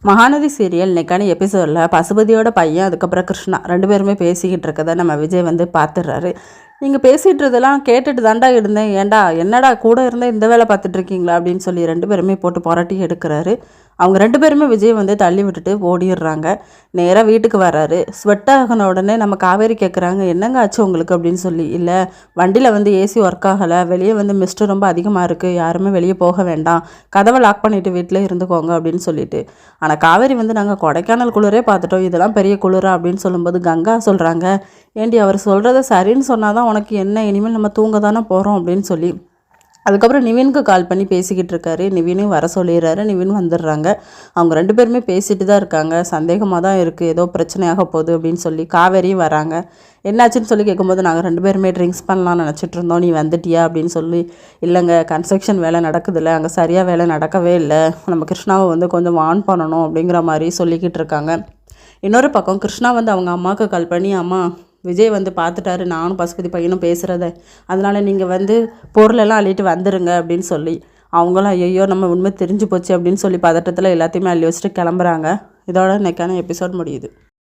Mahanadi serial இன்னைக்கான எபிசோடில் பசுபதியோட பையன் அதுக்கப்புறம் கிருஷ்ணா 2 பேருமே பேசிக்கிட்டு இருக்கதை நம்ம விஜய் வந்து பார்த்துடுறாரு. நீங்கள் பேசிகிட்டு கேட்டுட்டு தாண்டா இருந்தேன், ஏன்டா என்னடா கூட இருந்தால் இந்த வேலை பார்த்துட்ருக்கீங்களா அப்படின்னு சொல்லி 2 பேருமே போட்டு புரட்டி எடுக்கிறாரு. அவங்க 2 பேருமே விஜய் வந்து தள்ளி விட்டுட்டு ஓடிடுறாங்க. நேராக வீட்டுக்கு வர்றாரு. ஸ்வெட் ஆகின உடனே நம்ம காவேரி கேட்குறாங்க, என்னங்க ஆச்சு உங்களுக்கு அப்படின்னு சொல்லி. இல்லை, வண்டியில் வந்து ஏசி ஒர்க் ஆகலை, வெளியே வந்து மிஸ்ட்டு ரொம்ப அதிகமாக இருக்குது, யாருமே வெளியே போக வேண்டாம், கதவை லாக் பண்ணிவிட்டு வீட்டிலே இருந்துக்கோங்க அப்படின்னு சொல்லிட்டு. ஆனால் காவேரி வந்து நாங்கள் கொடைக்கானல் குளிரே பார்த்துட்டோம், இதெல்லாம் பெரிய குளிரா அப்படின்னு சொல்லும்போது கங்கா சொல்கிறாங்க, ஏண்டி அவர் சொல்கிறத சரின்னு சொன்னால் தான் உனக்கு என்ன, இனிமேல் நம்ம தூங்க தானே போகிறோம் அப்படின்னு சொல்லி. அதுக்கப்புறம் நிவினுக்கு கால் பண்ணி பேசிக்கிட்டு இருக்காரு. நிவினையும் வர சொல்லிடுறாரு. நிவின் வந்துடுறாங்க. அவங்க 2 பேருமே பேசிட்டு தான் இருக்காங்க. சந்தேகமாக தான் இருக்குது, ஏதோ பிரச்சனையாக போகுது அப்படின்னு சொல்லி. காவேரியும் வராங்க. என்னாச்சுன்னு சொல்லி கேட்கும்போது, நாங்கள் 2 பேருமே ட்ரிங்க்ஸ் பண்ணலாம்னு நினச்சிட்டு இருந்தோம், நீ வந்துட்டியா அப்படின்னு சொல்லி. இல்லைங்க, கன்ஸ்ட்ரக்ஷன் வேலை நடக்குதுல்ல, அங்கே சரியாக வேலை நடக்கவே இல்லை, நம்ம கிருஷ்ணாவை வந்து கொஞ்சம் வார்ன் பண்ணணும் அப்படிங்கிற மாதிரி சொல்லிக்கிட்டு இருக்காங்க. இன்னொரு பக்கம் கிருஷ்ணா வந்து அவங்க அம்மாவுக்கு கால் பண்ணி, அம்மா விஜய் வந்து பார்த்துட்டாரு நானும் பசுபதி பையனும் பேசுகிறத, அதனால் நீங்கள் வந்து பொருளெல்லாம் அள்ளிட்டு வந்துடுங்க அப்படின்னு சொல்லி. அவங்களும் ஐயோ நம்ம உண்மை தெரிஞ்சு போச்சு அப்படின்னு சொல்லி பதட்டத்தில் எல்லாத்தையுமே அள்ளி வச்சுட்டு கிளம்புறாங்க. இதோட இன்னைக்கான எபிசோட் முடியுது.